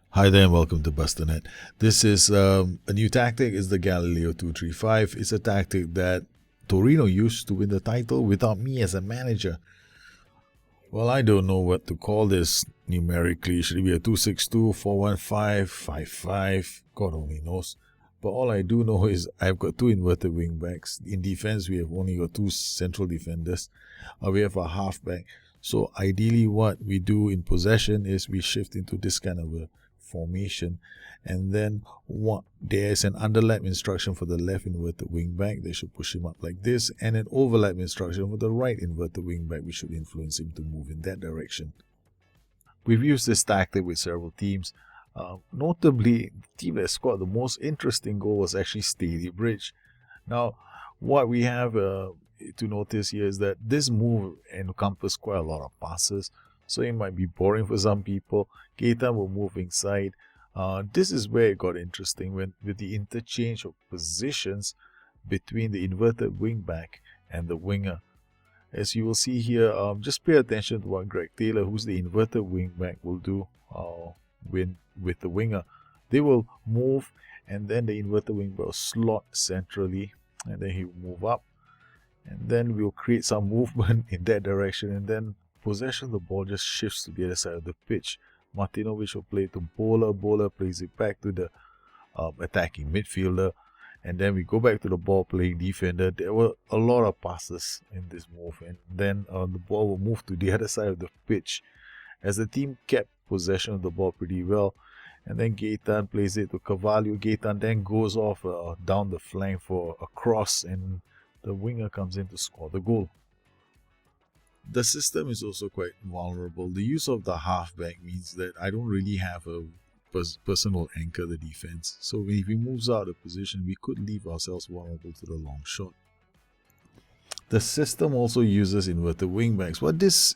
Hi there and welcome to Bustthenet. This is a new tactic. It's the Galileo 235. It's a tactic that Torino used to win the title without me as a manager. Well, I don't know what to call this numerically. Should it be a 262, 415, 55? God only knows. But all I do know is I've got two inverted wing backs. In defense, we have only got two central defenders. We have a halfback. So ideally what we do in possession is we shift into this kind of a formation, and then there's an underlap instruction for the left inverted wing back. They should push him up like this, and an overlap instruction for the right inverted wing back, which should influence him to move in that direction. We've used this tactic with several teams. Notably, the team that scored the most interesting goal was actually Staley Bridge. Now, what we have to notice here is that this move encompasses quite a lot of passes, so it might be boring for some people. Keita will move inside. This is where it got interesting with the interchange of positions between the inverted wing back and the winger. As you will see here, just pay attention to what Greg Taylor, who's the inverted wing back, will do with the winger. They will move, and then the inverted wing back will slot centrally, and then he will move up, and then we'll create some movement in that direction, and then possession of the ball just shifts to the other side of the pitch. Martinovic will play to Bowler. Bowler plays it back to the attacking midfielder, and then we go back to the ball playing defender. There were a lot of passes in this move, and then the ball will move to the other side of the pitch as the team kept possession of the ball pretty well. And then Gaetan plays it to Carvalho. Gaetan then goes off down the flank for a cross, and the winger comes in to score the goal. The system is also quite vulnerable. The use of the halfback means that I don't really have a person who will anchor the defense. So if he moves out of position, we could leave ourselves vulnerable to the long shot. The system also uses inverted wingbacks. But this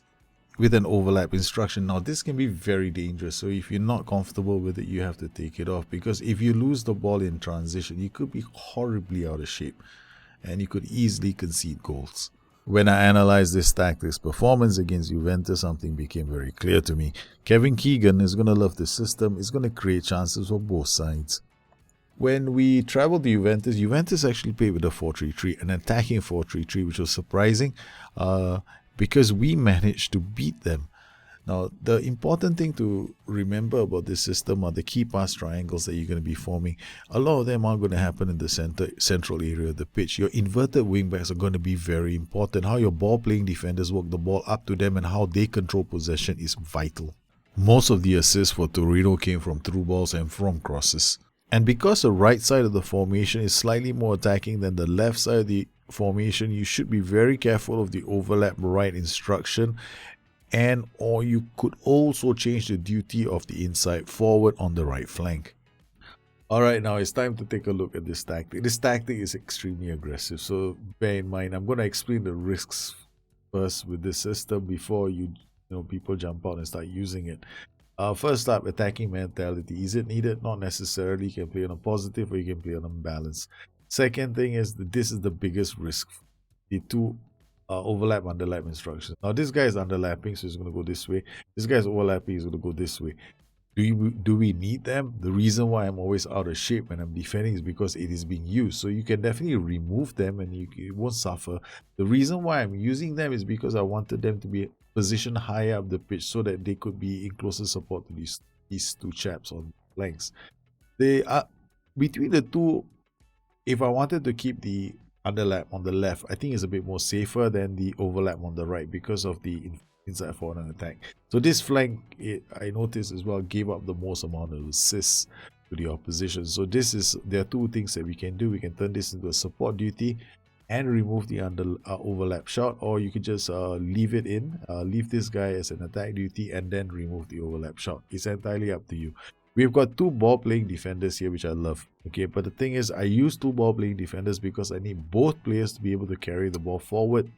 with an overlap instruction. Now this can be very dangerous. So if you're not comfortable with it, you have to take it off, because if you lose the ball in transition, you could be horribly out of shape and you could easily concede goals. When I analyzed this tactic's performance against Juventus, something became very clear to me. Kevin Keegan is going to love the system. It's going to create chances for both sides. When we traveled to Juventus, Juventus actually played with a 4-3-3, an attacking 4-3-3, which was surprising because we managed to beat them. Now, the important thing to remember about this system are the key pass triangles that you're going to be forming. A lot of them are going to happen in the central area of the pitch. Your inverted wingbacks are going to be very important. How your ball-playing defenders work the ball up to them and how they control possession is vital. Most of the assists for Torino came from through balls and from crosses. And because the right side of the formation is slightly more attacking than the left side of the formation, you should be very careful of the overlap right instruction, and or you could also change the duty of the inside forward on the right flank. Alright, now it's time to take a look at this tactic. This tactic is extremely aggressive, so bear in mind, I'm going to explain the risks first with this system before people jump out and start using it. First up, attacking mentality. Is it needed? Not necessarily. You can play on a positive or you can play on a balance. Second thing is that this is the biggest risk. The two overlap underlap instructions. Now this guy is underlapping, so he's going to go this way. This guy is overlapping, he's going to go this way. Do we need them? The reason why I'm always out of shape when I'm defending is because it is being used. So you can definitely remove them and you won't suffer. The reason why I'm using them is because I wanted them to be positioned higher up the pitch so that they could be in closer support to these two chaps on flanks. They are between the two. If I wanted to keep the underlap on the left, I think it's a bit more safer than the overlap on the right because of the inside forward and attack. So this flank, I noticed as well, gave up the most amount of assists to the opposition. So there are two things that we can do. We can turn this into a support duty and remove the overlap shot, or you could just leave it in, leave this guy as an attack duty and then remove the overlap shot. It's entirely up to you. We've got two ball-playing defenders here, which I love. Okay, but the thing is, I use two ball-playing defenders because I need both players to be able to carry the ball forward,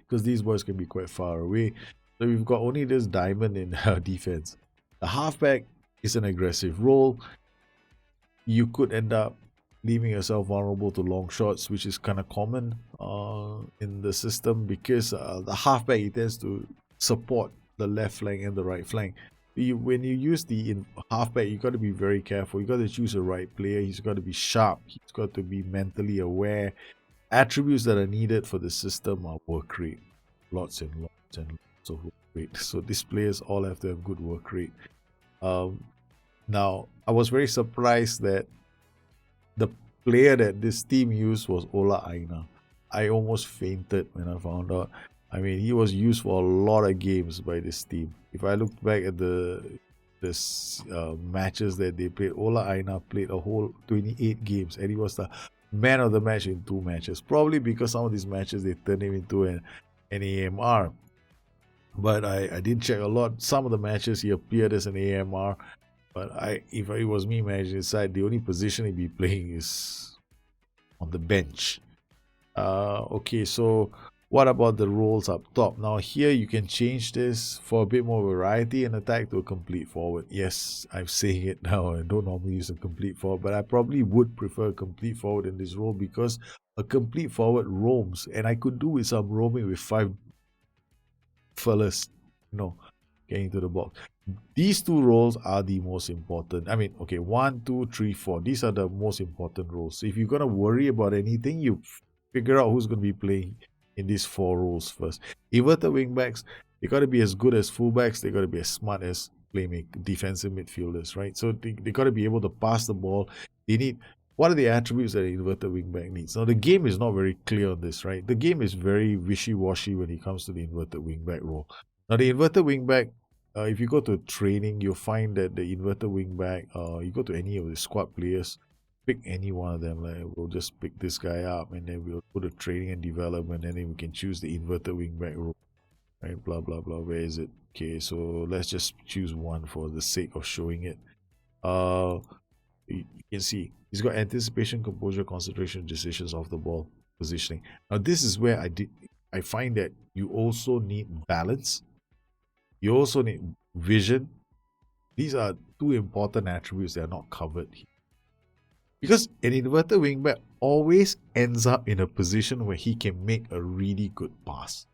because these boys can be quite far away. So we've got only this diamond in defense. The halfback is an aggressive role. You could end up leaving yourself vulnerable to long shots, which is kind of common in the system, because the halfback, he tends to support the left flank and the right flank. when you use the halfback, you got to be very careful. You got to choose the right player. He's got to be sharp. He's got to be mentally aware. Attributes that are needed for the system are work rate, lots and lots and lots of work rate. So these players all have to have good work rate. Now, I was very surprised that the player that this team used was Ola Aina. I almost fainted when I found out. I mean, he was used for a lot of games by this team. If I look back at the matches that they played, Ola Aina played a whole 28 games, and he was the man of the match in 2 matches. Probably because some of these matches they turned him into an AMR. But I did check a lot. Some of the matches he appeared as an AMR. But if it was me managing the side, the only position he'd be playing is on the bench. Okay, so what about the roles up top? Now here you can change this for a bit more variety and attack to a complete forward. Yes, I'm saying it now. I don't normally use a complete forward, but I probably would prefer a complete forward in this role because a complete forward roams, and I could do with some roaming with 5 fellas, getting to the box. These 2 roles are the most important. I mean, okay, 1, 2, 3, 4. These are the most important roles. So if you're gonna worry about anything, you figure out who's gonna be playing in these 4 roles first. Inverted wingbacks, they gotta be as good as fullbacks. They gotta be as smart as defensive midfielders, right? So they gotta be able to pass the ball. They need. What are the attributes that an inverted wingback needs? Now, the game is not very clear on this, right? The game is very wishy-washy when it comes to the inverted wingback role. Now, the inverted wingback, if you go to training, you'll find that the inverted wingback, you go to any of the squad players, pick any one of them. Like, we'll just pick this guy up, and then we'll go to training and development, and then we can choose the inverted wingback role, right? Blah, blah, blah. Where is it? Okay, so let's just choose one for the sake of showing it. You can see he's got anticipation, composure, concentration, decisions off the ball, positioning. Now this is where I find that you also need balance. You also need vision. These are 2 important attributes that are not covered here. Because an inverted wingback always ends up in a position where he can make a really good pass.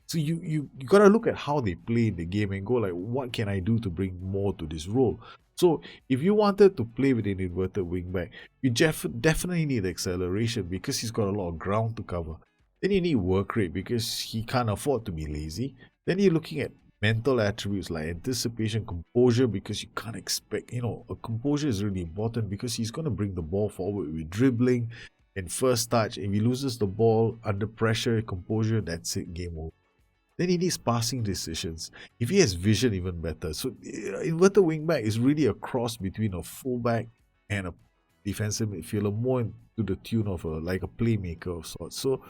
So you gotta look at how they play in the game and go like, what can I do to bring more to this role? So if you wanted to play with an inverted wingback, you definitely need acceleration because he's got a lot of ground to cover. Then you need work rate because he can't afford to be lazy. Then you're looking at mental attributes like anticipation, composure, because you can't expect, a composure is really important because he's going to bring the ball forward with dribbling and first touch. If he loses the ball under pressure, composure, that's it, game over. Then he needs passing decisions. If he has vision, even better. So inverted wingback is really a cross between a fullback and a defensive midfielder, more to the tune of like a playmaker of sorts. So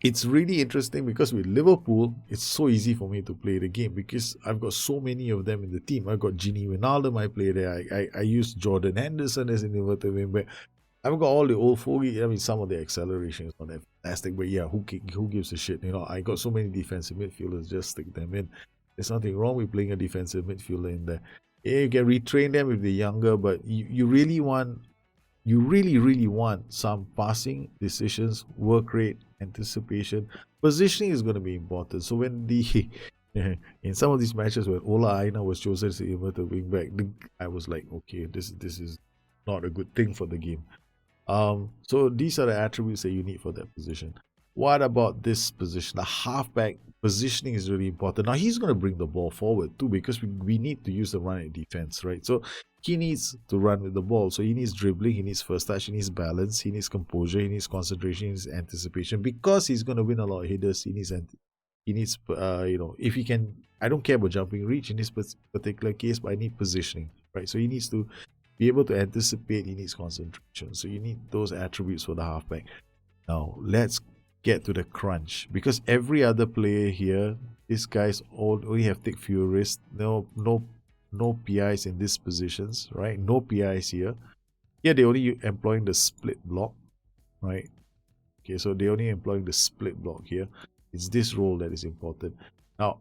it's really interesting because with Liverpool, it's so easy for me to play the game because I've got so many of them in the team. I've got Gini Wijnaldum, I play there. I use Jordan Henderson as an inverted wingback. I've got all the old fogey. I mean, some of the acceleration is not that fantastic, but yeah, who gives a shit? I got so many defensive midfielders, just stick them in. There's nothing wrong with playing a defensive midfielder in there. Yeah, you can retrain them if they're younger, but you really want some passing decisions, work rate, anticipation. Positioning is going to be important. So when in some of these matches when Ola Aina was chosen as the inverted wingback, I was like, okay, this is not a good thing for the game. So these are the attributes that you need for that position. What about this position? The halfback positioning is really important. Now he's going to bring the ball forward too because we need to use the run and defense, right? So he needs to run with the ball. So he needs dribbling, he needs first touch, he needs balance, he needs composure, he needs concentration, he needs anticipation. Because he's going to win a lot of headers, he needs if he can, I don't care about jumping reach in this particular case, but I need positioning, right? So he needs to be able to anticipate, he needs concentration. So you need those attributes for the halfback. Now let's get to the crunch because every other player here, these guys only have take few risks. No PIs in these positions, right? No PIs here. Here they're only employing the split block, right? Okay, so they're only employing the split block here. It's this role that is important. Now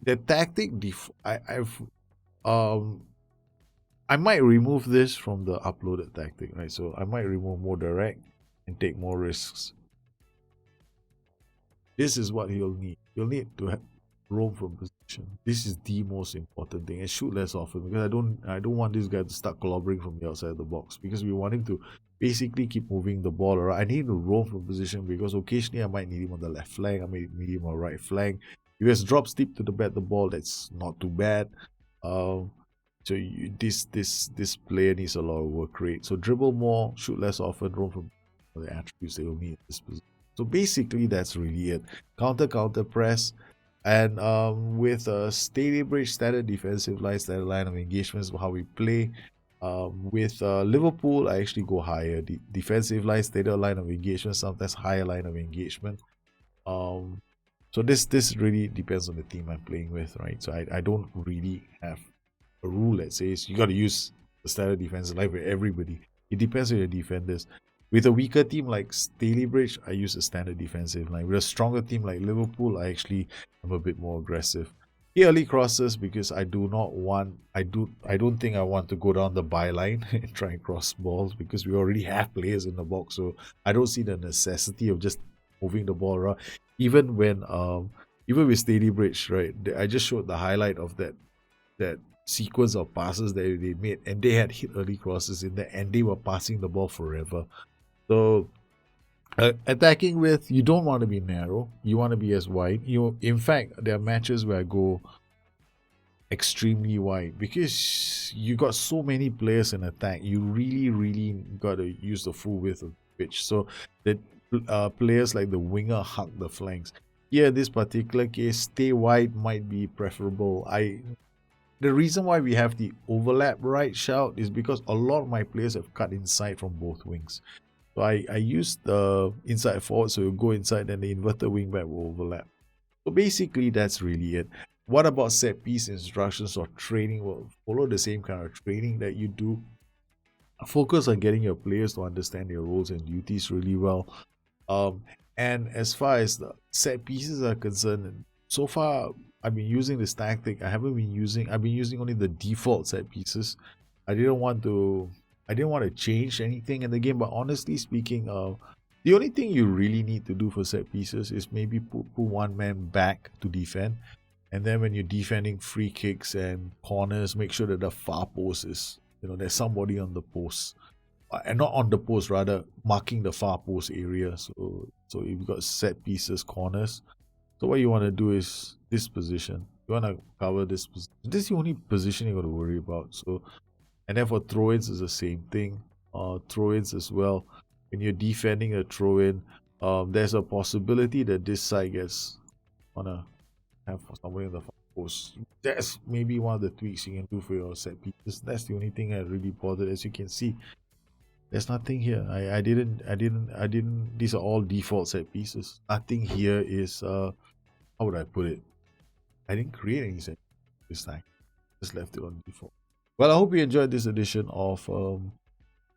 the tactic I might remove this from the uploaded tactic, right? So I might remove more direct and take more risks. This is what he'll need. He'll need to roam from position This is the most important thing, and shoot less often, because I don't want this guy to start collaborating from the outside of the box, because we want him to basically keep moving the ball around. I need him to roam from position, because occasionally I might need him on the left flank, I might need him on the right flank. If he has drops deep to the bat the ball, that's not too bad. So this player needs a lot of work rate. So dribble more, shoot less often, roam from the attributes they will need in this position. So basically that's really it. Counter press, and with a steady bridge, standard defensive line, standard line of engagement is how we play. With Liverpool, I actually go higher. Defensive line, steady line of engagement, sometimes higher line of engagement. So this really depends on the team I'm playing with, right? So I don't really have a rule that says you got to use the standard defensive line for everybody. It depends on your defenders. With a weaker team like Stalybridge, I use a standard defensive line. With a stronger team like Liverpool, I actually am a bit more aggressive. The early crosses, because I don't think I want to go down the byline and try and cross balls, because we already have players in the box. So I don't see the necessity of just moving the ball around. Even with Stalybridge, right? I just showed the highlight of that sequence of passes that they made, and they had hit early crosses in there, and they were passing the ball forever. So attacking with, you don't want to be narrow, you want to be as wide. In fact, there are matches where I go extremely wide, because you got so many players in attack. You really got to use the full width of the pitch, so that players like the winger hug the flanks. Here, in this particular case, stay wide might be preferable. The reason why we have the overlap right shout is because a lot of my players have cut inside from both wings. So I use the inside forward, so you go inside, then the inverted wing back will overlap. So basically that's really it. What about set piece instructions or training? Well, follow the same kind of training that you do. Focus on getting your players to understand their roles and duties really well. And as far as the set pieces are concerned, so far I've been using this tactic. I've been using only the default set pieces. I didn't want to change anything in the game, but honestly speaking, the only thing you really need to do for set pieces is maybe put one man back to defend, and then when you're defending free kicks and corners, make sure that the far post is, there's somebody on the post, and not on the post, rather marking the far post area. So you've got set pieces, corners. So what you want to do is this position. You want to cover this position. This is the only position you got to worry about. So, and then for throw-ins is the same thing. Throw-ins as well. When you're defending a throw-in, there's a possibility that this side gets wanna have somebody in the far post. That's maybe one of the tweaks you can do for your set pieces. That's the only thing I really bothered. As you can see, there's nothing here. I didn't. These are all default set pieces. Nothing here is how would I put it? I didn't create any set this time. Just left it on default. Well, I hope you enjoyed this edition of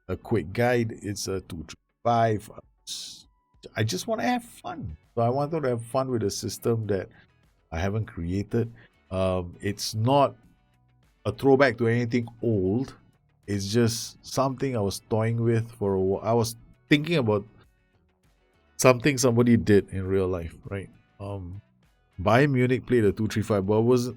a quick guide. It's a 235. I just want to have fun. So I wanted to have fun with a system that I haven't created. It's not a throwback to anything old. It's just something I was toying with for a while. I was thinking about something somebody did in real life, right? Bayern Munich played a 2-3-5, but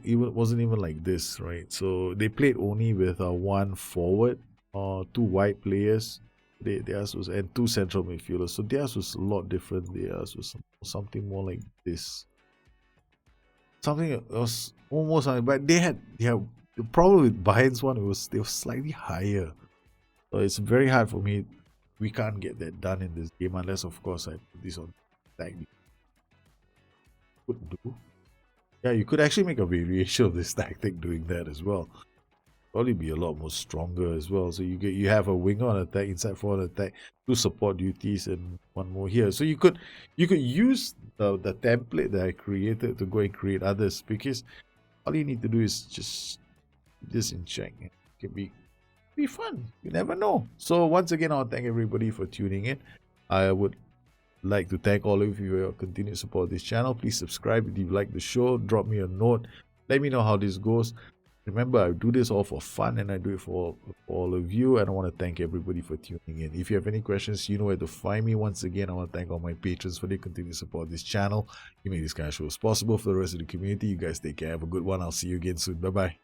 it wasn't even like this, right? So they played only with one forward, two wide players. Theirs was, and two central midfielders. So theirs was a lot different. Theirs was something more like this. Something that was almost like, but they had the problem with Bayern's one, they were slightly higher. So it's very hard for me. We can't get that done in this game unless, of course, I put this on tag. Could do. Yeah, you could actually make a variation of this tactic doing that as well. Probably be a lot more stronger as well. So you have a winger on attack, inside forward attack, two support duties, and one more here. So you could use the template that I created to go and create others, because all you need to do is just in check. It can be fun. You never know. So once again, I want to thank everybody for tuning in. I would like to thank all of you for your continued support of this channel. Please subscribe if you like the show. Drop me a note. Let me know how this goes. Remember, I do this all for fun and I do it for all of you. And I want to thank everybody for tuning in. If you have any questions, you know where to find me. Once again, I want to thank all my patrons for their continued support of this channel. You make this kind of shows possible for the rest of the community. You guys take care. Have a good one. I'll see you again soon. Bye-bye.